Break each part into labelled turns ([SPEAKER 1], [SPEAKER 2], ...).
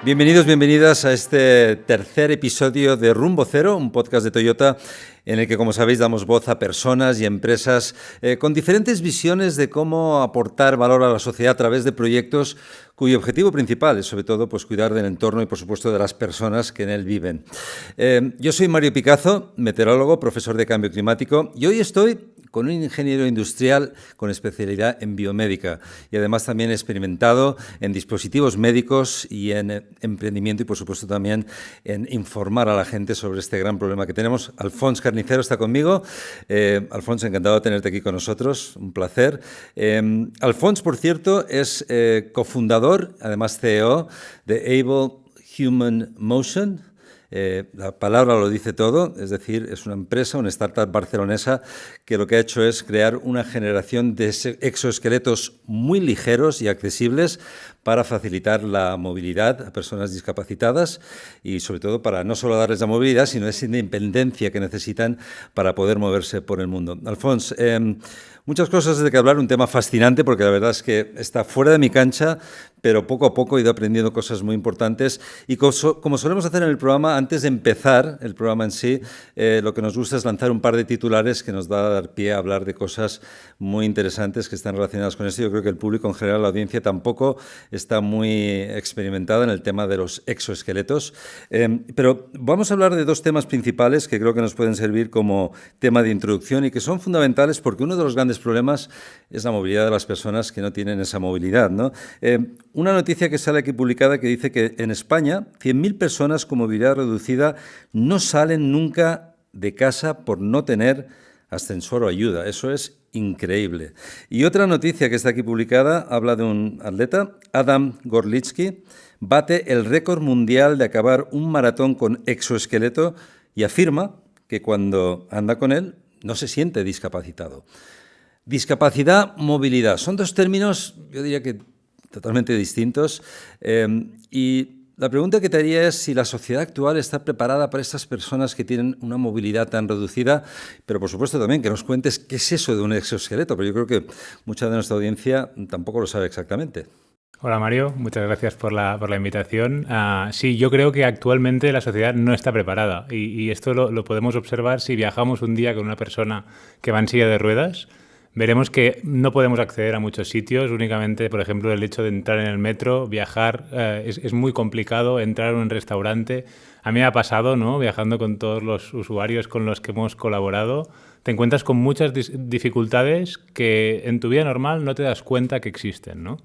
[SPEAKER 1] Bienvenidos, bienvenidas a este tercer episodio de Rumbo Cero, un podcast de Toyota en el que, como sabéis, damos voz a personas y empresas con diferentes visiones de cómo aportar valor a la sociedad a través de proyectos cuyo objetivo principal es, sobre todo, pues, cuidar del entorno y, por supuesto, de las personas que en él viven. Yo soy Mario Picazo, meteorólogo, profesor de cambio climático, y hoy estoy con un ingeniero industrial con especialidad en biomédica y además también experimentado en dispositivos médicos y en emprendimiento y, por supuesto, también en informar a la gente sobre este gran problema que tenemos. Alfons Carnicero está conmigo. Alfons, encantado de tenerte aquí con nosotros, un placer. Alfons, por cierto, es cofundador, además CEO, de Able Human Motion. La palabra lo dice todo, es decir, es una empresa, una startup barcelonesa que lo que ha hecho es crear una generación de exoesqueletos muy ligeros y accesibles para facilitar la movilidad a personas discapacitadas y, sobre todo, para no solo darles la movilidad, sino esa independencia que necesitan para poder moverse por el mundo. Alfons, muchas cosas de que hablar, un tema fascinante porque la verdad es que está fuera de mi cancha, pero poco a poco he ido aprendiendo cosas muy importantes y como solemos hacer en el programa, antes de empezar el programa en sí, lo que nos gusta es lanzar un par de titulares que nos da a dar pie a hablar de cosas muy interesantes que están relacionadas con esto. Yo creo que el público en general, la audiencia, tampoco está muy experimentada en el tema de los exoesqueletos. Pero vamos a hablar de dos temas principales que creo que nos pueden servir como tema de introducción y que son fundamentales porque uno de los grandes problemas es la movilidad de las personas que no tienen esa movilidad, ¿no? Una noticia que sale aquí publicada que dice que en España 100.000 personas con movilidad reducida no salen nunca de casa por no tener ascensor o ayuda. Eso es increíble. Y otra noticia que está aquí publicada habla de un atleta, Adam Gorlitsky, bate el récord mundial de acabar un maratón con exoesqueleto y afirma que cuando anda con él no se siente discapacitado. Discapacidad, movilidad. Son dos términos, yo diría que totalmente distintos. Y la pregunta que te haría es si la sociedad actual está preparada para estas personas que tienen una movilidad tan reducida, pero por supuesto también que nos cuentes qué es eso de un exoesqueleto, pero yo creo que mucha de nuestra audiencia tampoco lo sabe exactamente.
[SPEAKER 2] Hola Mario, muchas gracias por la invitación. Sí, yo creo que actualmente la sociedad no está preparada y esto lo podemos observar si viajamos un día con una persona que va en silla de ruedas. Veremos que no podemos acceder a muchos sitios, únicamente, por ejemplo, el hecho de entrar en el metro, viajar, es muy complicado, entrar en un restaurante. A mí me ha pasado, ¿no? Viajando con todos los usuarios con los que hemos colaborado, te encuentras con muchas dificultades que en tu vida normal no te das cuenta que existen, ¿no?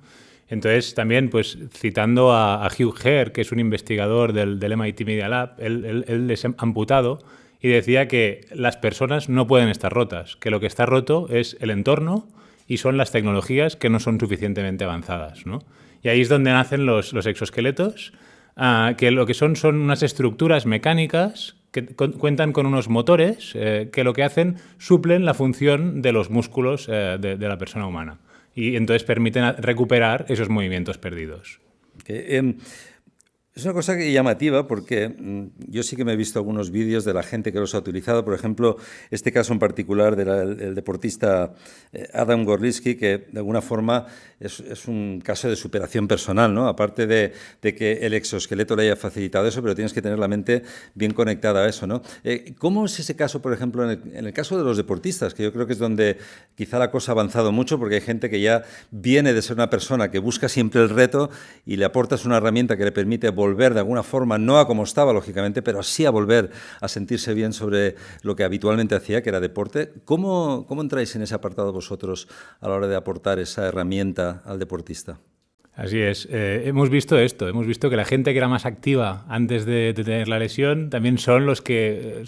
[SPEAKER 2] Entonces, también, pues, citando a Hugh Herr, que es un investigador del MIT Media Lab, él es amputado, y decía que las personas no pueden estar rotas, que lo que está roto es el entorno y son las tecnologías que no son suficientemente avanzadas, ¿no? Y ahí es donde nacen los exoesqueletos, que lo que son unas estructuras mecánicas que cuentan con unos motores que lo que hacen suplen la función de los músculos de la persona humana y entonces permiten recuperar esos movimientos perdidos.
[SPEAKER 1] Es una cosa llamativa porque yo sí que me he visto algunos vídeos de la gente que los ha utilizado. Por ejemplo, este caso en particular del deportista Adam Gorlitsky, que de alguna forma es un caso de superación personal, ¿no? Aparte de que el exoesqueleto le haya facilitado eso, pero tienes que tener la mente bien conectada a eso, ¿no? ¿Cómo es ese caso, por ejemplo, en el caso de los deportistas? Que yo creo que es donde quizá la cosa ha avanzado mucho porque hay gente que ya viene de ser una persona que busca siempre el reto y le aportas una herramienta que le permite volver de alguna forma, no a como estaba, lógicamente, pero sí a volver a sentirse bien sobre lo que habitualmente hacía, que era deporte. ¿Cómo entráis en ese apartado vosotros a la hora de aportar esa herramienta al deportista?
[SPEAKER 2] Así es. Hemos visto esto. Hemos visto que la gente que era más activa antes de tener la lesión también son los que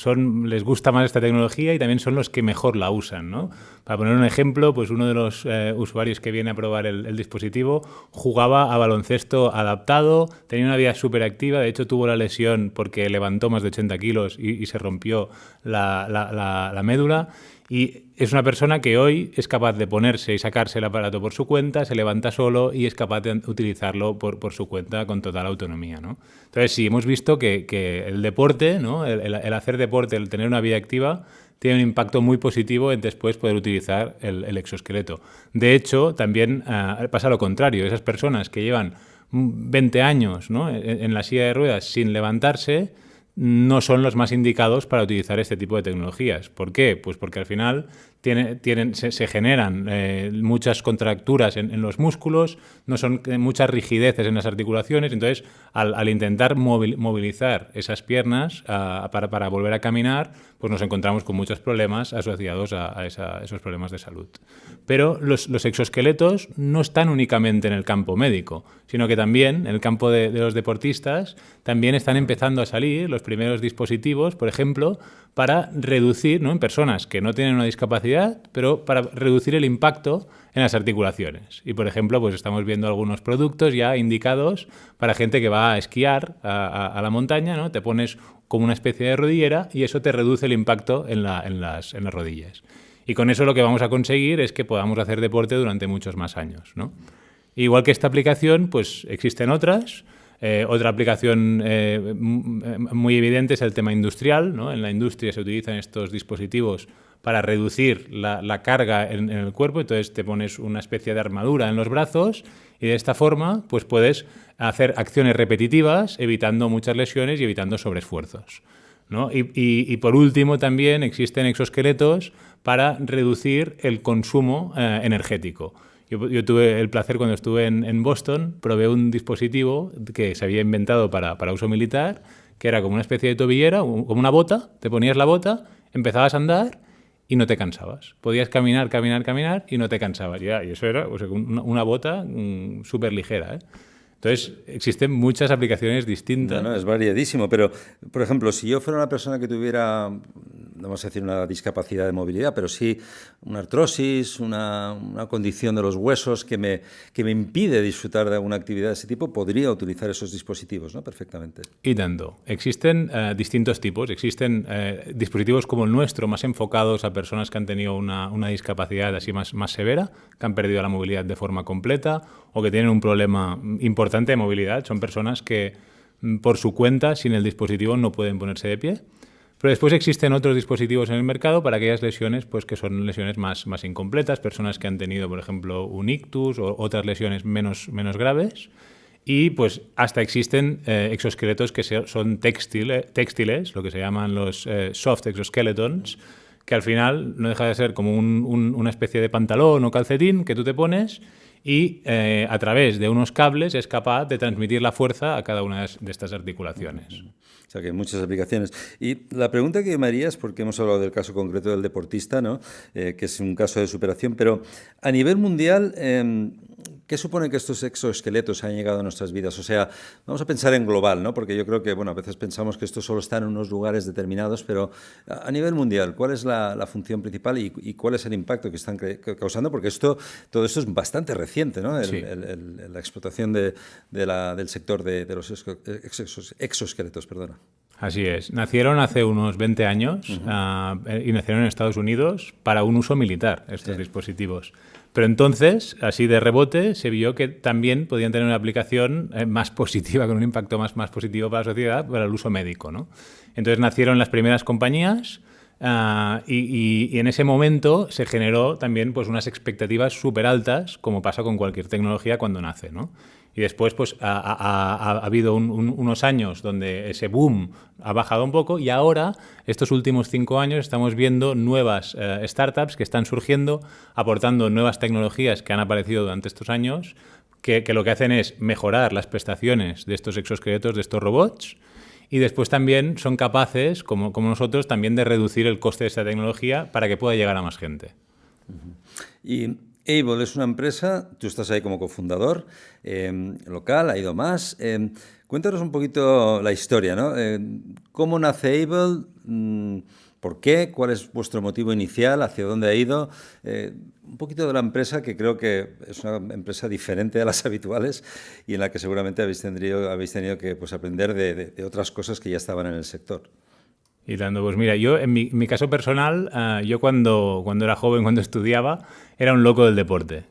[SPEAKER 2] les gusta más esta tecnología y también son los que mejor la usan, ¿no? Para poner un ejemplo, pues uno de los usuarios que viene a probar el dispositivo jugaba a baloncesto adaptado, tenía una vida súper activa, de hecho tuvo la lesión porque levantó más de 80 kilos y se rompió la médula. Y es una persona que hoy es capaz de ponerse y sacarse el aparato por su cuenta, se levanta solo y es capaz de utilizarlo por su cuenta con total autonomía, ¿no? Entonces sí, hemos visto que el deporte, ¿no? el hacer deporte, el tener una vida activa, tiene un impacto muy positivo en después poder utilizar el exoesqueleto. De hecho, también pasa lo contrario. Esas personas que llevan 20 años, ¿no?, en la silla de ruedas sin levantarse, no son los más indicados para utilizar este tipo de tecnologías. ¿Por qué? Pues porque al final se generan muchas contracturas en los músculos, no son muchas rigideces en las articulaciones, entonces al intentar movilizar esas piernas para volver a caminar, pues nos encontramos con muchos problemas asociados a esos problemas de salud. Pero los exoesqueletos no están únicamente en el campo médico, sino que también en el campo de los deportistas también están empezando a salir los primeros dispositivos, por ejemplo, para reducir, ¿no?, en personas que no tienen una discapacidad, pero para reducir el impacto en las articulaciones. Y, por ejemplo, pues estamos viendo algunos productos ya indicados para gente que va a esquiar a la montaña, ¿no? Te pones como una especie de rodillera y eso te reduce el impacto en las rodillas. Y con eso lo que vamos a conseguir es que podamos hacer deporte durante muchos más años, ¿no? Igual que esta aplicación, pues existen otras. Otra aplicación muy evidente es el tema industrial, ¿no? En la industria se utilizan estos dispositivos para reducir la carga en el cuerpo, entonces te pones una especie de armadura en los brazos y de esta forma pues puedes hacer acciones repetitivas evitando muchas lesiones y evitando sobreesfuerzos, ¿no? Y por último también existen exoesqueletos para reducir el consumo energético. Yo tuve el placer cuando estuve en Boston, probé un dispositivo que se había inventado para uso militar, que era como una especie de tobillera, como una bota, te ponías la bota, empezabas a andar y no te cansabas. Podías caminar y no te cansabas. Y eso era, o sea, una bota súper ligera, ¿eh? Entonces, existen muchas aplicaciones distintas.
[SPEAKER 1] No, es variadísimo, pero, por ejemplo, si yo fuera una persona que tuviera, no vamos a decir una discapacidad de movilidad, pero sí una artrosis, una condición de los huesos que me impide disfrutar de alguna actividad de ese tipo, podría utilizar esos dispositivos, ¿no?, perfectamente.
[SPEAKER 2] Y tanto. Existen distintos tipos. Existen dispositivos como el nuestro, más enfocados a personas que han tenido una discapacidad así más severa, que han perdido la movilidad de forma completa o que tienen un problema importante de movilidad. Son personas que por su cuenta, sin el dispositivo, no pueden ponerse de pie. Pero después existen otros dispositivos en el mercado para aquellas lesiones pues, que son lesiones más incompletas, personas que han tenido, por ejemplo, un ictus o otras lesiones menos graves. Y pues hasta existen exoesqueletos que son textiles, lo que se llaman los soft exoskeletons, que al final no deja de ser como una especie de pantalón o calcetín que tú te pones y a través de unos cables es capaz de transmitir la fuerza a cada una de estas articulaciones.
[SPEAKER 1] O sea, que hay muchas aplicaciones. Y la pregunta que me haría es, porque hemos hablado del caso concreto del deportista, ¿no?, que es un caso de superación, pero a nivel mundial, ¿qué supone que estos exoesqueletos han llegado a nuestras vidas? O sea, vamos a pensar en global, ¿no?, porque yo creo que, bueno, a veces pensamos que esto solo está en unos lugares determinados, pero a nivel mundial, ¿cuál es la función principal y cuál es el impacto que están causando? Porque todo esto es bastante reciente, ¿no?,
[SPEAKER 2] Sí.
[SPEAKER 1] la explotación del sector de los exoesqueletos, perdona.
[SPEAKER 2] Así es. Nacieron hace unos 20 años y nacieron en Estados Unidos para un uso militar, estos dispositivos. Pero entonces, así de rebote, se vio que también podían tener una aplicación más positiva, con un impacto más positivo para la sociedad, para el uso médico, ¿no? Entonces nacieron las primeras compañías y en ese momento se generó también pues, unas expectativas súper altas, como pasa con cualquier tecnología cuando nace, ¿no? Y después pues, ha habido unos años donde ese boom ha bajado un poco y ahora, estos últimos 5 años, estamos viendo nuevas startups que están surgiendo, aportando nuevas tecnologías que han aparecido durante estos años, que lo que hacen es mejorar las prestaciones de estos exoesqueletos, de estos robots, y después también son capaces, como nosotros, también de reducir el coste de esta tecnología para que pueda llegar a más gente.
[SPEAKER 1] Y Able es una empresa, tú estás ahí como cofundador, local, ha ido más. Cuéntanos un poquito la historia, ¿no? ¿Cómo nace Able? ¿Por qué? ¿Cuál es vuestro motivo inicial? ¿Hacia dónde ha ido? Un poquito de la empresa, que creo que es una empresa diferente a las habituales y en la que seguramente habéis tenido que pues, aprender de otras cosas que ya estaban en el sector.
[SPEAKER 2] Y tanto, pues mira, yo en mi caso personal, yo cuando era joven, cuando estudiaba, era un loco del deporte.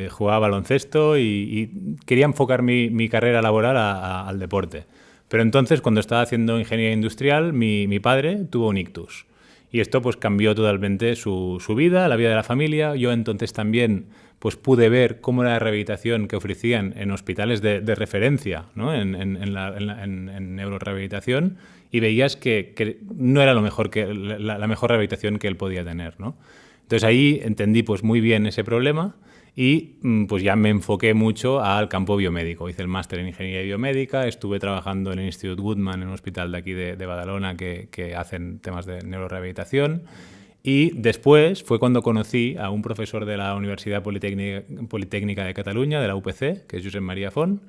[SPEAKER 2] Jugaba baloncesto y quería enfocar mi carrera laboral al deporte. Pero entonces, cuando estaba haciendo ingeniería industrial, mi padre tuvo un ictus. Y esto pues cambió totalmente su vida, la vida de la familia. Yo entonces también pues pude ver cómo era la rehabilitación que ofrecían en hospitales de referencia, ¿no? en neurorehabilitación, y veías que no era lo mejor la mejor rehabilitación que él podía tener, ¿no? Entonces ahí entendí pues muy bien ese problema y pues ya me enfoqué mucho al campo biomédico. Hice el máster en Ingeniería Biomédica, estuve trabajando en el Institut Guttmann, en un hospital de aquí de Badalona que hacen temas de neurorehabilitación. Y después fue cuando conocí a un profesor de la Universidad Politécnica de Cataluña, de la UPC, que es Josep María Font,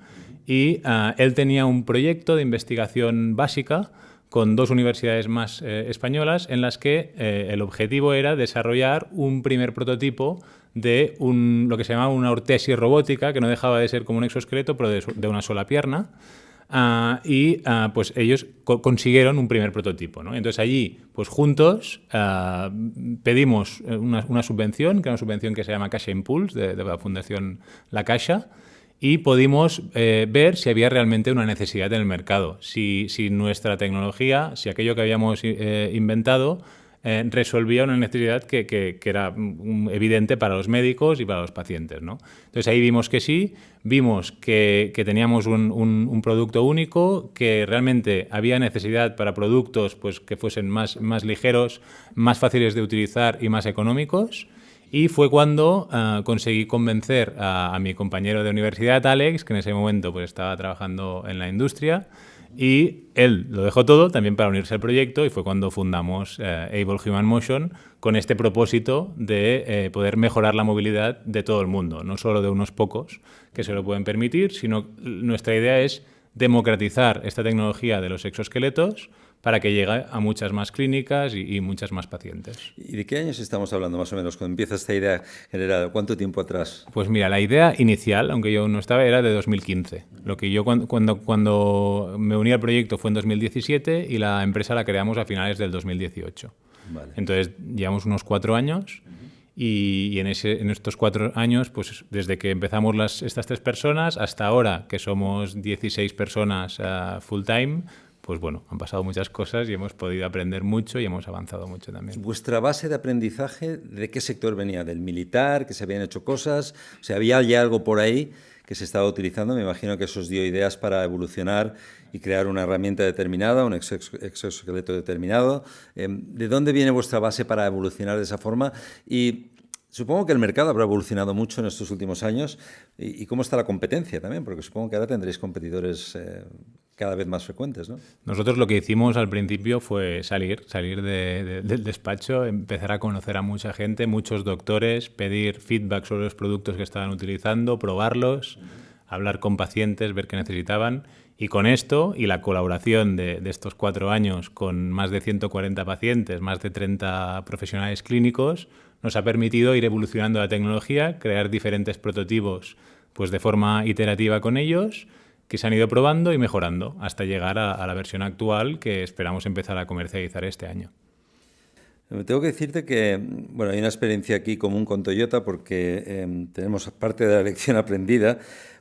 [SPEAKER 2] y él tenía un proyecto de investigación básica con 2 universidades más españolas en las que el objetivo era desarrollar un primer prototipo de lo que se llamaba una ortesis robótica, que no dejaba de ser como un exoesqueleto, pero de una sola pierna. Pues ellos consiguieron un primer prototipo, ¿no? Entonces allí, pues juntos, pedimos una subvención, que es una subvención que se llama Caixa Impuls, de la Fundación La Caixa, y pudimos ver si había realmente una necesidad en el mercado, si nuestra tecnología, si aquello que habíamos inventado resolvía una necesidad que era evidente para los médicos y para los pacientes, ¿no? Entonces ahí vimos que sí, vimos que teníamos un producto único, que realmente había necesidad para productos pues, que fuesen más ligeros, más fáciles de utilizar y más económicos. Y fue cuando conseguí convencer a mi compañero de universidad, Alex, que en ese momento pues, estaba trabajando en la industria, y él lo dejó todo también para unirse al proyecto, y fue cuando fundamos Able Human Motion con este propósito de poder mejorar la movilidad de todo el mundo, no solo de unos pocos que se lo pueden permitir, sino nuestra idea es democratizar esta tecnología de los exoesqueletos para que llegue a muchas más clínicas y muchas más pacientes.
[SPEAKER 1] ¿Y de qué años estamos hablando más o menos cuando empieza esta idea general? ¿Cuánto tiempo atrás?
[SPEAKER 2] Pues mira, la idea inicial, aunque yo no estaba, era de 2015. Lo que yo cuando me uní al proyecto fue en 2017 y la empresa la creamos a finales del 2018.
[SPEAKER 1] Vale.
[SPEAKER 2] Entonces llevamos unos 4 años. Y en estos 4 años, pues desde que empezamos estas 3 personas hasta ahora, que somos 16 personas full time, pues bueno, han pasado muchas cosas y hemos podido aprender mucho y hemos avanzado mucho también.
[SPEAKER 1] ¿Vuestra base de aprendizaje de qué sector venía? ¿Del militar? ¿Que se habían hecho cosas? O sea, ¿había ya algo por ahí que se estaba utilizando? Me imagino que eso os dio ideas para evolucionar y crear una herramienta determinada, un exoesqueleto determinado. ¿De dónde viene vuestra base para evolucionar de esa forma? Y supongo que el mercado habrá evolucionado mucho en estos últimos años. ¿Y cómo está la competencia también? Porque supongo que ahora tendréis competidores cada vez más frecuentes, ¿no?
[SPEAKER 2] Nosotros lo que hicimos al principio fue salir del despacho, empezar a conocer a mucha gente, muchos doctores, pedir feedback sobre los productos que estaban utilizando, probarlos, hablar con pacientes, ver qué necesitaban. Y con esto y la colaboración de estos 4 años con más de 140 pacientes, más de 30 profesionales clínicos, nos ha permitido ir evolucionando la tecnología, crear diferentes prototipos pues de forma iterativa con ellos, que se han ido probando y mejorando hasta llegar a la versión actual que esperamos empezar a comercializar este año.
[SPEAKER 1] Tengo que decirte que bueno, hay una experiencia aquí común con Toyota porque tenemos parte de la lección aprendida,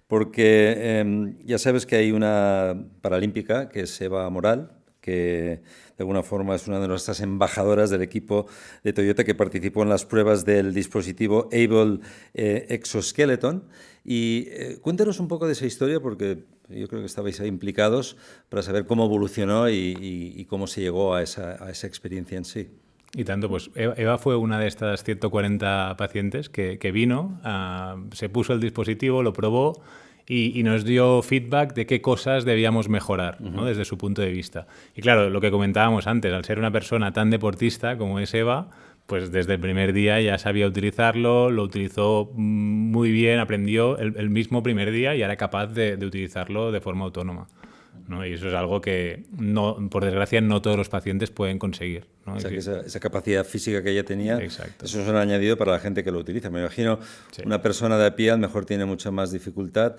[SPEAKER 1] porque ya sabes que hay una paralímpica que es Eva Moral, que de alguna forma es una de nuestras embajadoras del equipo de Toyota que participó en las pruebas del dispositivo Able Exoskeleton. Y cuéntanos un poco de esa historia, porque yo creo que estabais ahí implicados para saber cómo evolucionó y cómo se llegó a esa experiencia en sí.
[SPEAKER 2] Y tanto, pues Eva fue una de estas 140 pacientes que vino, se puso el dispositivo, lo probó y nos dio feedback de qué cosas debíamos mejorar, ¿no? Desde su punto de vista. Y claro, lo que comentábamos antes, al ser una persona tan deportista como es Eva, pues desde el primer día ya sabía utilizarlo, lo utilizó muy bien, aprendió el mismo primer día y era capaz de utilizarlo de forma autónoma, ¿no? Y eso es algo que, no, por desgracia, no todos los pacientes pueden conseguir, ¿no?
[SPEAKER 1] O sea, que esa capacidad física que ella tenía,
[SPEAKER 2] exacto,
[SPEAKER 1] eso es un añadido para la gente que lo utiliza. Me imagino una persona de a pie a lo mejor tiene mucha más dificultad,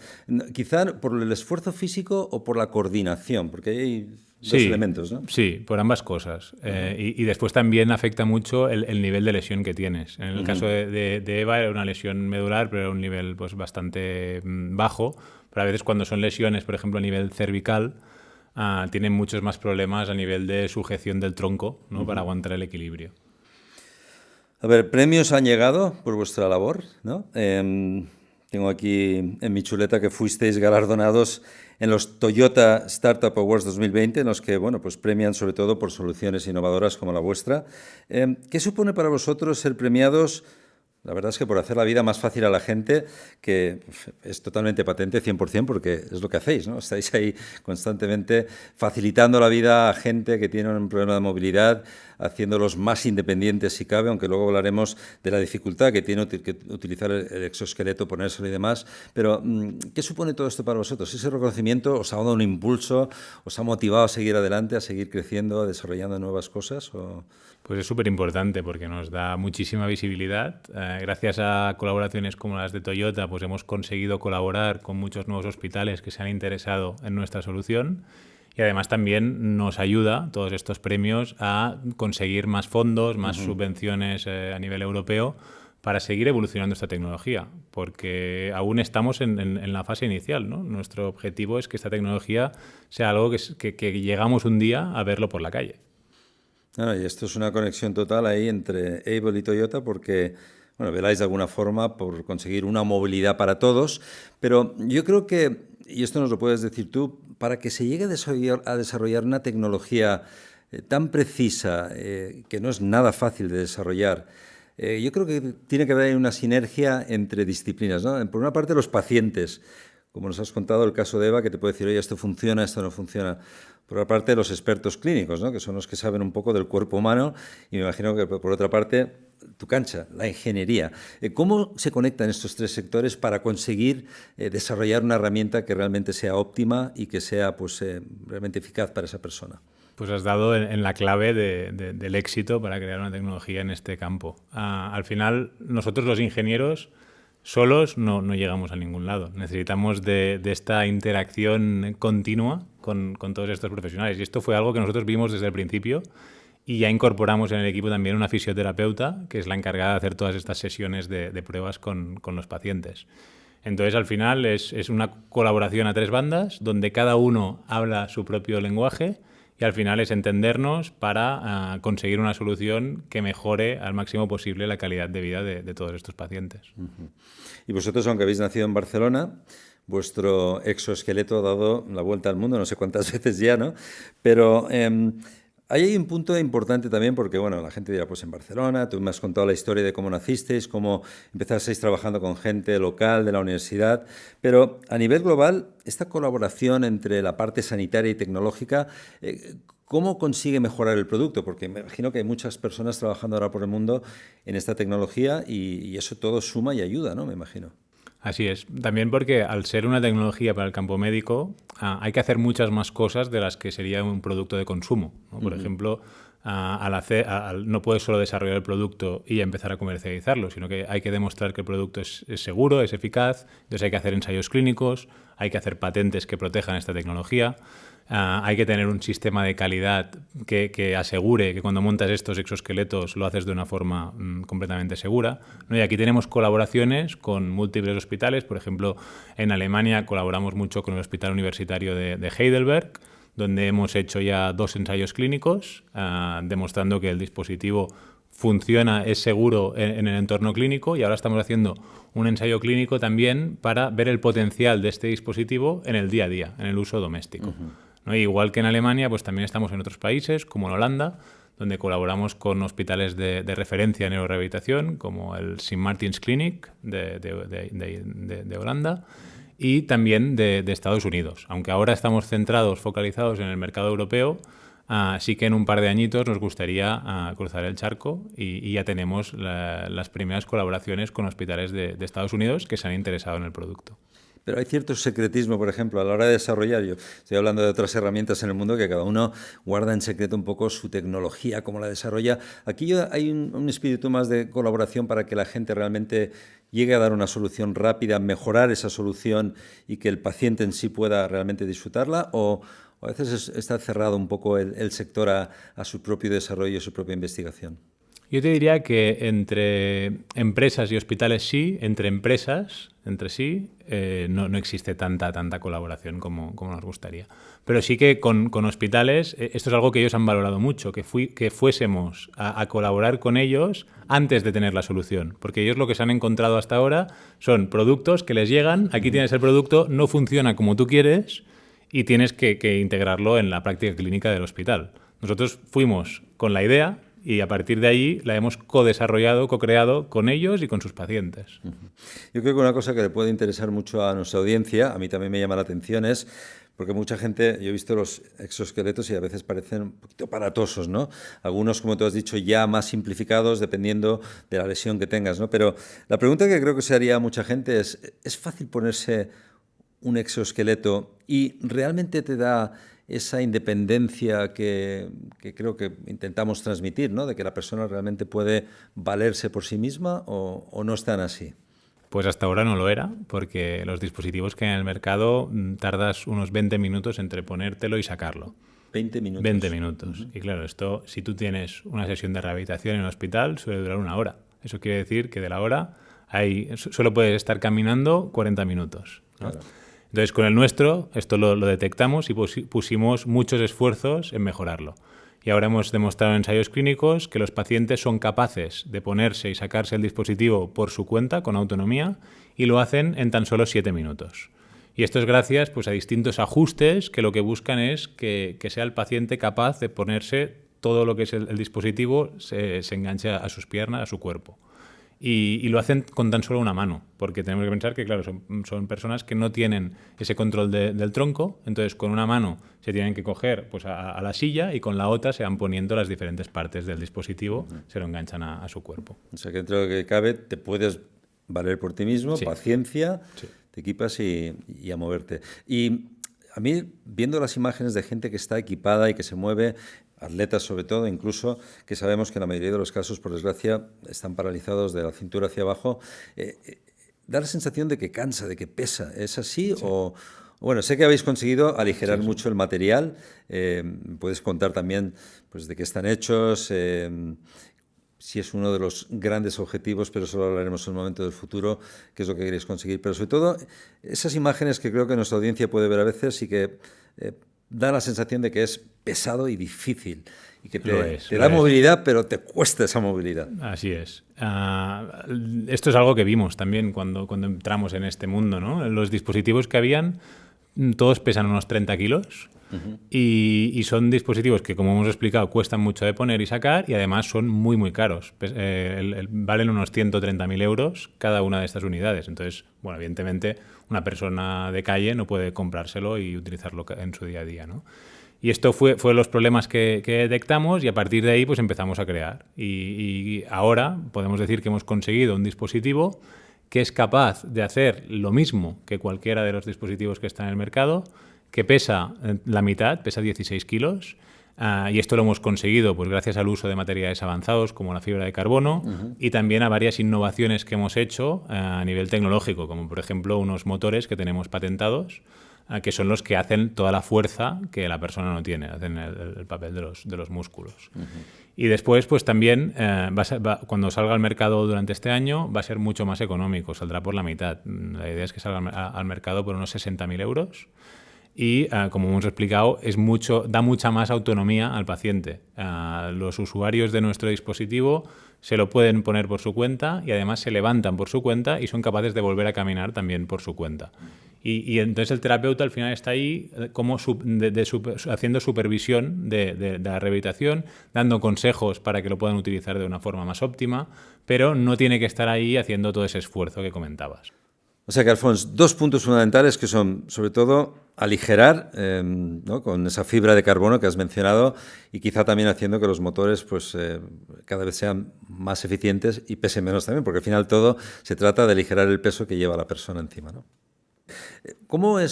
[SPEAKER 1] quizá por el esfuerzo físico o por la coordinación, porque hay dos elementos, ¿no?
[SPEAKER 2] Sí, por ambas cosas. Y después también afecta mucho el nivel de lesión que tienes. En el caso de Eva era una lesión medular, pero era un nivel pues, bastante bajo. Pero a veces cuando son lesiones, por ejemplo, a nivel cervical, tienen muchos más problemas a nivel de sujeción del tronco, ¿no? Para aguantar el equilibrio.
[SPEAKER 1] A ver, premios han llegado por vuestra labor, ¿no? Tengo aquí en mi chuleta que fuisteis galardonados en los Toyota Startup Awards 2020, en los que, bueno, pues premian sobre todo por soluciones innovadoras como la vuestra. ¿Qué supone para vosotros ser premiados? La verdad es que por hacer la vida más fácil a la gente, que es totalmente patente 100% porque es lo que hacéis, ¿no? Estáis ahí constantemente facilitando la vida a gente que tiene un problema de movilidad, haciéndolos más independientes si cabe, aunque luego hablaremos de la dificultad que tiene que utilizar el exoesqueleto, ponérselo y demás. Pero, ¿qué supone todo esto para vosotros? ¿Ese reconocimiento os ha dado un impulso, os ha motivado a seguir adelante, a seguir creciendo, desarrollando nuevas cosas? ¿O?
[SPEAKER 2] Pues es súper importante porque nos da muchísima visibilidad. Gracias a colaboraciones como las de Toyota, pues hemos conseguido colaborar con muchos nuevos hospitales que se han interesado en nuestra solución. Y además también nos ayuda todos estos premios a conseguir más fondos, más subvenciones a nivel europeo para seguir evolucionando esta tecnología, porque aún estamos en la fase inicial, ¿no? Nuestro objetivo es que esta tecnología sea algo que llegamos un día a verlo por la calle.
[SPEAKER 1] Y esto es una conexión total ahí entre Able y Toyota porque, bueno, veláis de alguna forma por conseguir una movilidad para todos, pero yo creo que, y esto nos lo puedes decir tú, para que se llegue a desarrollar una tecnología tan precisa, que no es nada fácil de desarrollar, yo creo que tiene que haber una sinergia entre disciplinas, ¿no? Por una parte, los pacientes, como nos has contado el caso de Eva, que te puede decir, oye, esto funciona, esto no funciona. Por otra parte, los expertos clínicos, ¿no? Que son los que saben un poco del cuerpo humano, y me imagino que por otra parte, tu cancha, la ingeniería. ¿Cómo se conectan estos tres sectores para conseguir desarrollar una herramienta que realmente sea óptima y que sea pues, realmente eficaz para esa persona?
[SPEAKER 2] Pues has dado en la clave del éxito para crear una tecnología en este campo. Al final, nosotros los ingenieros solos no llegamos a ningún lado. Necesitamos de esta interacción continua con todos estos profesionales. Y esto fue algo que nosotros vimos desde el principio y ya incorporamos en el equipo también una fisioterapeuta, que es la encargada de hacer todas estas sesiones de pruebas con los pacientes. Entonces, al final, es una colaboración a tres bandas, donde cada uno habla su propio lenguaje y al final es entendernos para conseguir una solución que mejore al máximo posible la calidad de vida de todos estos pacientes.
[SPEAKER 1] Y vosotros, aunque habéis nacido en Barcelona, vuestro exoesqueleto ha dado la vuelta al mundo, no sé cuántas veces ya, ¿no? Pero ahí hay un punto importante también porque, bueno, la gente dirá, pues en Barcelona, tú me has contado la historia de cómo nacisteis, cómo empezasteis trabajando con gente local de la universidad, pero a nivel global, esta colaboración entre la parte sanitaria y tecnológica, ¿cómo consigue mejorar el producto? Porque me imagino que hay muchas personas trabajando ahora por el mundo en esta tecnología y eso todo suma y ayuda, ¿no? Me imagino.
[SPEAKER 2] Así es. También porque al ser una tecnología para el campo médico, hay que hacer muchas más cosas de las que sería un producto de consumo, ¿no? Por ejemplo, no puedes solo desarrollar el producto y empezar a comercializarlo, sino que hay que demostrar que el producto es seguro, es eficaz, entonces hay que hacer ensayos clínicos, hay que hacer patentes que protejan esta tecnología. Hay que tener un sistema de calidad que asegure que cuando montas estos exoesqueletos lo haces de una forma completamente segura, ¿no? Y aquí tenemos colaboraciones con múltiples hospitales. Por ejemplo, en Alemania colaboramos mucho con el Hospital Universitario de Heidelberg, donde hemos hecho ya 2 ensayos clínicos demostrando que el dispositivo funciona, es seguro en el entorno clínico, y ahora estamos haciendo un ensayo clínico también para ver el potencial de este dispositivo en el día a día, en el uso doméstico. ¿No? Igual que en Alemania, pues también estamos en otros países, como en Holanda, donde colaboramos con hospitales de referencia en neurorehabilitación, como el Sint Maartens Clinic de Holanda, y también de Estados Unidos. Aunque ahora estamos focalizados en el mercado europeo, sí que en un par de añitos nos gustaría cruzar el charco y ya tenemos las primeras colaboraciones con hospitales de Estados Unidos que se han interesado en el producto.
[SPEAKER 1] Pero hay cierto secretismo, por ejemplo, a la hora de desarrollar. Yo estoy hablando de otras herramientas en el mundo que cada uno guarda en secreto un poco su tecnología, cómo la desarrolla. Aquí hay un espíritu más de colaboración para que la gente realmente llegue a dar una solución rápida, mejorar esa solución y que el paciente en sí pueda realmente disfrutarla, o a veces está cerrado un poco el sector a su propio desarrollo y a su propia investigación.
[SPEAKER 2] Yo te diría que entre empresas y hospitales sí, entre empresas, entre sí, no existe tanta colaboración como nos gustaría. Pero sí que con hospitales, esto es algo que ellos han valorado mucho, que fuésemos a colaborar con ellos antes de tener la solución. Porque ellos lo que se han encontrado hasta ahora son productos que les llegan, aquí tienes el producto, no funciona como tú quieres y tienes que integrarlo en la práctica clínica del hospital. Nosotros fuimos con la idea y a partir de ahí la hemos co-desarrollado, co-creado con ellos y con sus pacientes.
[SPEAKER 1] Yo creo que una cosa que le puede interesar mucho a nuestra audiencia, a mí también me llama la atención, es porque mucha gente, yo he visto los exoesqueletos y a veces parecen un poquito aparatosos, ¿no? Algunos, como tú has dicho, ya más simplificados dependiendo de la lesión que tengas, ¿no? Pero la pregunta que creo que se haría a mucha gente ¿es fácil ponerse un exoesqueleto y realmente te da esa independencia que creo que intentamos transmitir, ¿no? De que la persona realmente puede valerse por sí misma o no es tan así?
[SPEAKER 2] Pues hasta ahora no lo era, porque los dispositivos que hay en el mercado tardas unos 20 minutos entre ponértelo y sacarlo.
[SPEAKER 1] 20 minutos.
[SPEAKER 2] 20 minutos. Y claro, esto, si tú tienes una sesión de rehabilitación en el hospital, suele durar 1 hora. Eso quiere decir que de la hora solo puedes estar caminando 40 minutos, ¿no? Claro. Entonces, con el nuestro, esto lo detectamos y pusimos muchos esfuerzos en mejorarlo. Y ahora hemos demostrado en ensayos clínicos que los pacientes son capaces de ponerse y sacarse el dispositivo por su cuenta, con autonomía, y lo hacen en tan solo 7 minutos. Y esto es gracias pues, a distintos ajustes que lo que buscan es que sea el paciente capaz de ponerse todo lo que es el dispositivo, se enganche a sus piernas, a su cuerpo. Y lo hacen con tan solo una mano, porque tenemos que pensar que, claro, son personas que no tienen ese control del tronco, entonces con una mano se tienen que coger pues, a la silla y con la otra se van poniendo las diferentes partes del dispositivo, se lo enganchan a su cuerpo.
[SPEAKER 1] O sea que dentro de lo que cabe te puedes valer por ti mismo, sí. Paciencia, sí. Te equipas y a moverte. Y a mí, viendo las imágenes de gente que está equipada y que se mueve, atletas sobre todo, incluso, que sabemos que en la mayoría de los casos, por desgracia, están paralizados de la cintura hacia abajo, da la sensación de que cansa, de que pesa. ¿Es así? Sí. O, bueno, sé que habéis conseguido aligerar mucho el material. Puedes contar también pues, de qué están hechos, si es uno de los grandes objetivos, pero eso lo hablaremos en un momento del futuro, qué es lo que queréis conseguir. Pero sobre todo, esas imágenes que creo que nuestra audiencia puede ver a veces y que da la sensación de que es pesado y difícil y que te da movilidad, pero te cuesta esa movilidad.
[SPEAKER 2] Así es. Esto es algo que vimos también cuando entramos en este mundo, ¿no? Los dispositivos que habían, todos pesan unos 30 kilos. Uh-huh. Y son dispositivos que, como hemos explicado, cuestan mucho de poner y sacar y además son muy, muy caros. Valen unos 130.000 euros cada una de estas unidades. Entonces, bueno, evidentemente, una persona de calle no puede comprárselo y utilizarlo en su día a día, ¿no? Y esto fue los problemas que detectamos y a partir de ahí pues empezamos a crear. Y ahora podemos decir que hemos conseguido un dispositivo que es capaz de hacer lo mismo que cualquiera de los dispositivos que están en el mercado, que pesa la mitad, pesa 16 kilos, y esto lo hemos conseguido pues, gracias al uso de materiales avanzados como la fibra de carbono uh-huh. y también a varias innovaciones que hemos hecho a nivel tecnológico, como por ejemplo unos motores que tenemos patentados, que son los que hacen toda la fuerza que la persona no tiene, hacen el papel de los músculos. Uh-huh. Y después, pues también, cuando salga al mercado durante este año, va a ser mucho más económico, saldrá por la mitad. La idea es que salga al mercado por unos 60.000 euros. Y, como hemos explicado, da mucha más autonomía al paciente. Los usuarios de nuestro dispositivo se lo pueden poner por su cuenta y además se levantan por su cuenta y son capaces de volver a caminar también por su cuenta. Y entonces el terapeuta al final está ahí como haciendo supervisión de la rehabilitación, dando consejos para que lo puedan utilizar de una forma más óptima, pero no tiene que estar ahí haciendo todo ese esfuerzo que comentabas.
[SPEAKER 1] O sea que, Alfons, 2 puntos fundamentales que son, sobre todo, aligerar ¿no? con esa fibra de carbono que has mencionado y quizá también haciendo que los motores pues, cada vez sean más eficientes y pesen menos también, porque al final todo se trata de aligerar el peso que lleva la persona encima, ¿no? ¿Cómo va a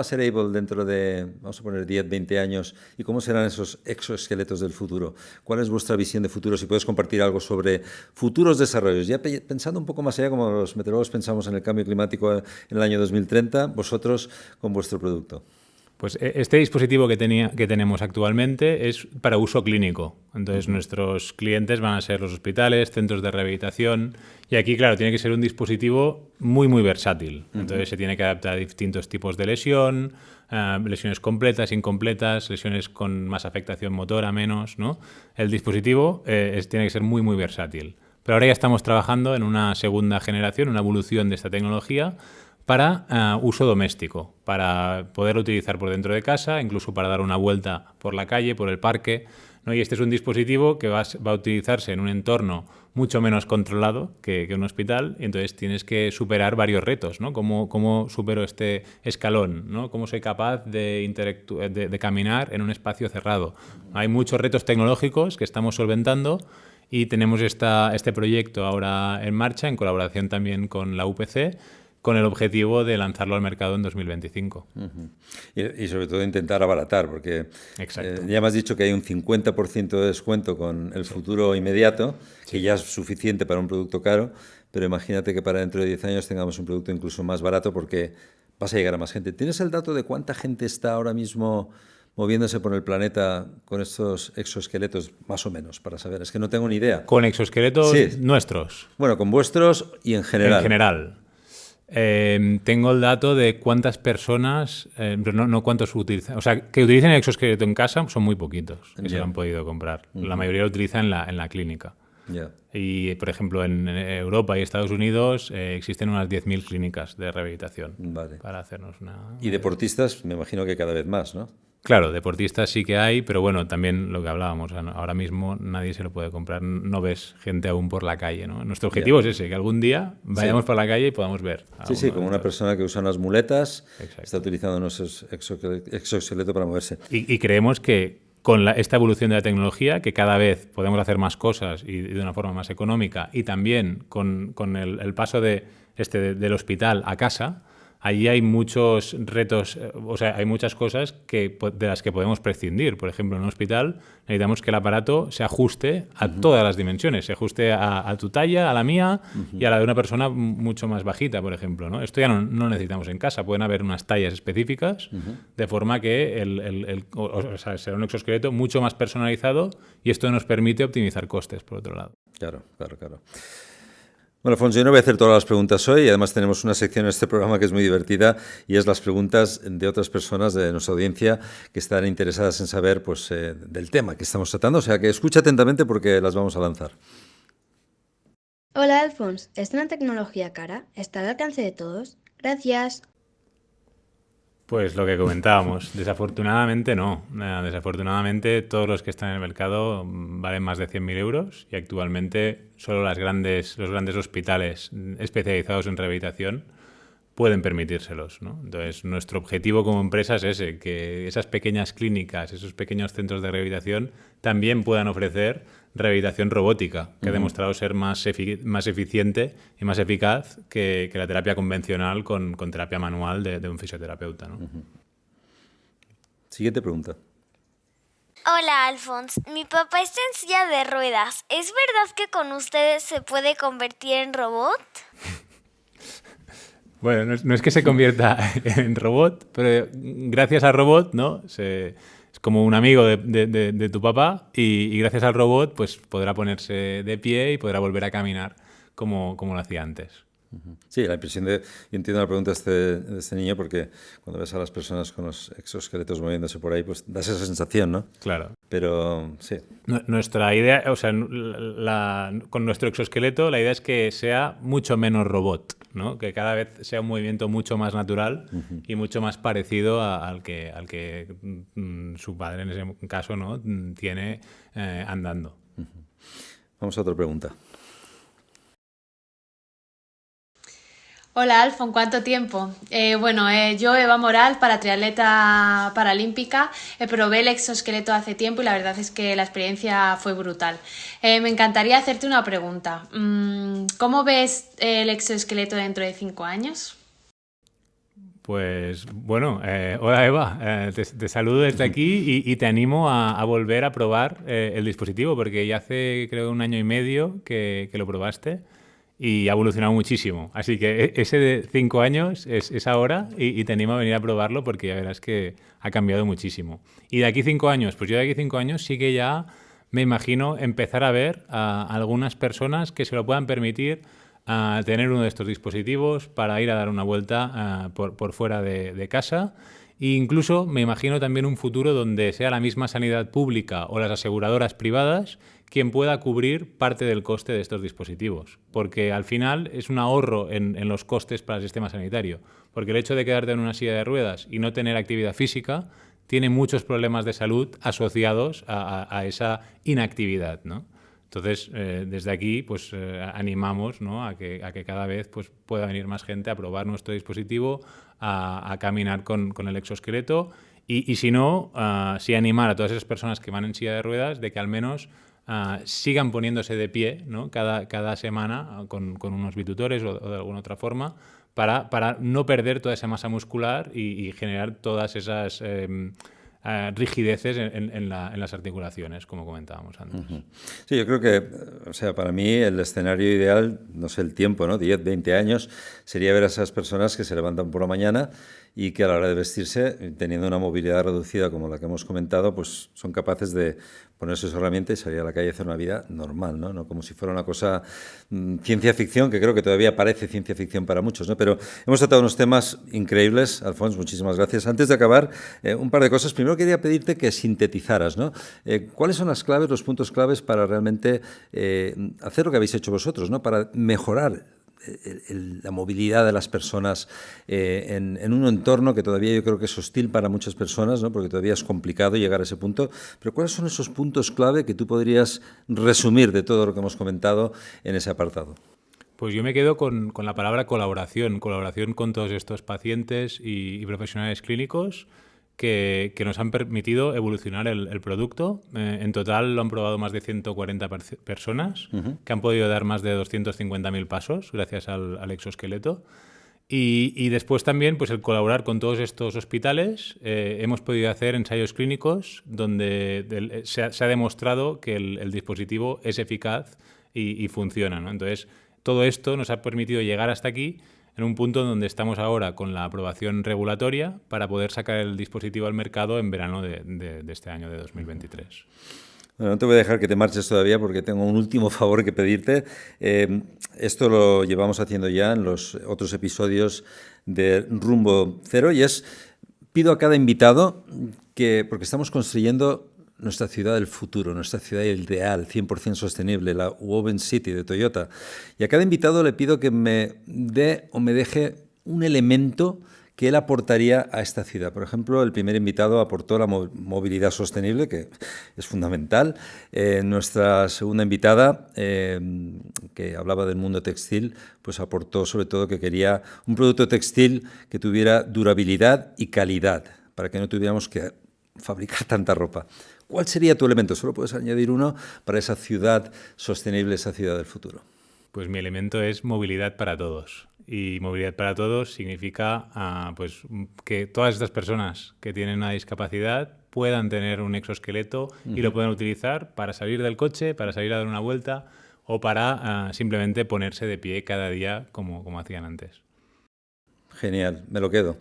[SPEAKER 1] ser Able dentro de, vamos a poner, 10, 20 años? ¿Y cómo serán esos exoesqueletos del futuro? ¿Cuál es vuestra visión de futuro? Si puedes compartir algo sobre futuros desarrollos. Ya pensando un poco más allá, como los meteorólogos pensamos en el cambio climático en el año 2030, vosotros con vuestro producto.
[SPEAKER 2] Pues este dispositivo que tenemos actualmente es para uso clínico. Entonces, nuestros clientes van a ser los hospitales, centros de rehabilitación. Y aquí, claro, tiene que ser un dispositivo muy, muy versátil. Entonces, se tiene que adaptar a distintos tipos de lesión, lesiones completas, incompletas, lesiones con más afectación motora, menos, ¿no? El dispositivo tiene que ser muy, muy versátil. Pero ahora ya estamos trabajando en una segunda generación, una evolución de esta tecnología, para uso doméstico, para poderlo utilizar por dentro de casa, incluso para dar una vuelta por la calle, por el parque, ¿no? Y este es un dispositivo que va a utilizarse en un entorno mucho menos controlado que un hospital, y entonces tienes que superar varios retos, ¿no? ¿Cómo supero este escalón, ¿no? ¿Cómo soy capaz de caminar en un espacio cerrado? Hay muchos retos tecnológicos que estamos solventando y tenemos este proyecto ahora en marcha, en colaboración también con la UPC, con el objetivo de lanzarlo al mercado en 2025.
[SPEAKER 1] Y sobre todo intentar abaratar, porque ya me has dicho que hay un 50% de descuento con el futuro inmediato, que ya es suficiente para un producto caro, pero imagínate que para dentro de 10 años tengamos un producto incluso más barato porque vas a llegar a más gente. ¿Tienes el dato de cuánta gente está ahora mismo moviéndose por el planeta con estos exoesqueletos, más o menos, para saber? Es que no tengo ni idea.
[SPEAKER 2] ¿Con exoesqueletos nuestros?
[SPEAKER 1] Bueno, con vuestros y en general.
[SPEAKER 2] En general. Tengo el dato de cuántas personas, pero no cuántos utilizan. O sea, que utilicen el exoesqueleto en casa son muy poquitos que se lo han podido comprar. La mayoría lo utiliza en la clínica. Y, por ejemplo, en Europa y Estados Unidos existen unas 10.000 clínicas de rehabilitación para hacernos una...
[SPEAKER 1] Y deportistas, me imagino que cada vez más, ¿no?
[SPEAKER 2] Claro, deportistas sí que hay, pero bueno, también lo que hablábamos, ahora mismo nadie se lo puede comprar, no ves gente aún por la calle, ¿no? Nuestro objetivo es ese, que algún día vayamos por la calle y podamos ver.
[SPEAKER 1] Sí, como una persona que usa unas muletas, está utilizando nuestro exoesqueleto para moverse.
[SPEAKER 2] Y creemos que con esta evolución de la tecnología, que cada vez podemos hacer más cosas y de una forma más económica, y también con el paso del hospital a casa, allí hay muchos retos, o sea, hay muchas cosas de las que podemos prescindir. Por ejemplo, en un hospital necesitamos que el aparato se ajuste a todas las dimensiones, se ajuste a tu talla, a la mía y a la de una persona mucho más bajita, por ejemplo, ¿no? Esto ya no necesitamos en casa, pueden haber unas tallas específicas de forma que será un exoesqueleto mucho más personalizado y esto nos permite optimizar costes, por otro lado.
[SPEAKER 1] Claro. Bueno, Alfonso, yo no voy a hacer todas las preguntas hoy y además tenemos una sección en este programa que es muy divertida y es las preguntas de otras personas de nuestra audiencia que están interesadas en saber del tema que estamos tratando. O sea, que escucha atentamente porque las vamos a lanzar.
[SPEAKER 3] Hola, Alfonso. ¿Es una tecnología cara? ¿Está al alcance de todos? Gracias.
[SPEAKER 2] Pues lo que comentábamos, desafortunadamente no. Desafortunadamente todos los que están en el mercado valen más de 100.000 euros y actualmente solo los grandes hospitales especializados en rehabilitación pueden permitírselos, ¿no? Entonces, nuestro objetivo como empresa es ese, que esas pequeñas clínicas, esos pequeños centros de rehabilitación también puedan ofrecer rehabilitación robótica, que ha demostrado ser más eficiente y más eficaz que la terapia convencional con terapia manual de un fisioterapeuta, ¿no?
[SPEAKER 1] Siguiente pregunta.
[SPEAKER 4] Hola, Alfonso. Mi papá está en silla de ruedas. ¿Es verdad que con ustedes se puede convertir en robot?
[SPEAKER 2] Bueno, no es que se convierta en robot, pero gracias al robot, ¿no? Es como un amigo de tu papá y gracias al robot pues podrá ponerse de pie y podrá volver a caminar como lo hacía antes.
[SPEAKER 1] Sí, la impresión yo entiendo la pregunta de este niño porque cuando ves a las personas con los exoesqueletos moviéndose por ahí, pues das esa sensación, ¿no?
[SPEAKER 2] Claro.
[SPEAKER 1] Pero sí.
[SPEAKER 2] Nuestra idea, o sea, con nuestro exoesqueleto la idea es que sea mucho menos robot, ¿no? Que cada vez sea un movimiento mucho más natural y mucho más parecido al que su padre en ese caso, ¿no? Tiene andando.
[SPEAKER 1] Vamos a otra pregunta.
[SPEAKER 5] Hola, Alfon, ¿cuánto tiempo? Yo, Eva Moral, para triatleta paralímpica, probé el exoesqueleto hace tiempo y la verdad es que la experiencia fue brutal. Me encantaría hacerte una pregunta. ¿Cómo ves el exoesqueleto dentro de 5 años?
[SPEAKER 2] Pues bueno, hola Eva, te saludo desde aquí y te animo a volver a probar el dispositivo porque ya hace creo 1 año y medio que lo probaste. y ha evolucionado muchísimo. Así que ese de 5 años es ahora y te animo a venir a probarlo porque ya verás que ha cambiado muchísimo. Y de aquí 5 años, pues yo de aquí 5 años sí que ya me imagino empezar a ver a algunas personas que se lo puedan permitir a tener uno de estos dispositivos para ir a dar una vuelta por fuera de casa. E incluso me imagino también un futuro donde sea la misma sanidad pública o las aseguradoras privadas quien pueda cubrir parte del coste de estos dispositivos. Porque al final es un ahorro en los costes para el sistema sanitario. Porque el hecho de quedarte en una silla de ruedas y no tener actividad física tiene muchos problemas de salud asociados a esa inactividad, ¿no? Entonces, desde aquí, pues animamos, ¿no?, a que cada vez pues, pueda venir más gente a probar nuestro dispositivo, a caminar con el exoesqueleto y si no, sí animar a todas esas personas que van en silla de ruedas de que al menos sigan poniéndose de pie, ¿no?, cada semana con unos bitutores o de alguna otra forma para no perder toda esa masa muscular y generar todas esas rigideces en las articulaciones, como comentábamos antes.
[SPEAKER 1] Sí, yo creo que, o sea, para mí el escenario ideal, no sé el tiempo, ¿no?, 10, 20 años, sería ver a esas personas que se levantan por la mañana y que a la hora de vestirse, teniendo una movilidad reducida como la que hemos comentado, pues son capaces de ponerse su herramienta y salir a la calle y hacer una vida normal, ¿no? No como si fuera una cosa ciencia ficción, que creo que todavía parece ciencia ficción para muchos, ¿no? Pero hemos tratado unos temas increíbles, Alfons, muchísimas gracias. Antes de acabar, un par de cosas. Primero quería pedirte que sintetizaras, ¿no? ¿Cuáles son las claves, los puntos claves para realmente hacer lo que habéis hecho vosotros, ¿no?, para mejorar la movilidad de las personas en un entorno que todavía yo creo que es hostil para muchas personas, ¿no?, porque todavía es complicado llegar a ese punto? Pero ¿cuáles son esos puntos clave que tú podrías resumir de todo lo que hemos comentado en ese apartado?
[SPEAKER 2] Pues yo me quedo con la palabra colaboración con todos estos pacientes y profesionales clínicos que nos han permitido evolucionar el producto. En total lo han probado más de 140 personas que han podido dar más de 250.000 pasos gracias al exoesqueleto. Y después también pues el colaborar con todos estos hospitales. Hemos podido hacer ensayos clínicos donde se ha demostrado que el dispositivo es eficaz y funciona, ¿no? Entonces, todo esto nos ha permitido llegar hasta aquí, en un punto donde estamos ahora con la aprobación regulatoria para poder sacar el dispositivo al mercado en verano de este año de 2023.
[SPEAKER 1] Bueno, no te voy a dejar que te marches todavía porque tengo un último favor que pedirte. Esto lo llevamos haciendo ya en los otros episodios de Rumbo Cero y pido a cada invitado porque estamos construyendo nuestra ciudad del futuro, nuestra ciudad ideal, 100% sostenible, la Woven City de Toyota. Y a cada invitado le pido que me dé o me deje un elemento que él aportaría a esta ciudad. Por ejemplo, el primer invitado aportó la movilidad sostenible, que es fundamental. Nuestra segunda invitada, que hablaba del mundo textil, pues aportó sobre todo que quería un producto textil que tuviera durabilidad y calidad, para que no tuviéramos que fabricar tanta ropa. ¿Cuál sería tu elemento? Solo puedes añadir uno para esa ciudad sostenible, esa ciudad del futuro.
[SPEAKER 2] Pues mi elemento es movilidad para todos. Y movilidad para todos significa pues, que todas estas personas que tienen una discapacidad puedan tener un exoesqueleto y lo puedan utilizar para salir del coche, para salir a dar una vuelta o para simplemente ponerse de pie cada día como hacían antes.
[SPEAKER 1] Genial, me lo quedo.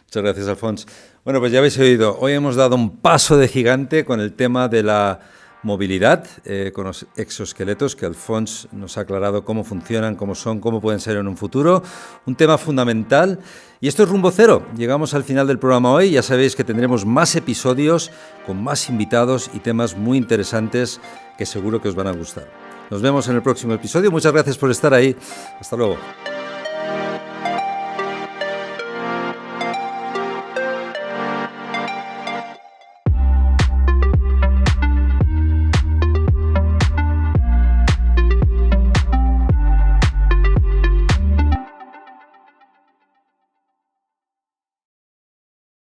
[SPEAKER 1] Muchas gracias, Alfons. Bueno, pues ya habéis oído, hoy hemos dado un paso de gigante con el tema de la movilidad, con los exoesqueletos, que Alfons nos ha aclarado cómo funcionan, cómo son, cómo pueden ser en un futuro. Un tema fundamental. Y esto es Rumbo Cero. Llegamos al final del programa hoy. Ya sabéis que tendremos más episodios con más invitados y temas muy interesantes que seguro que os van a gustar. Nos vemos en el próximo episodio. Muchas gracias por estar ahí. Hasta luego.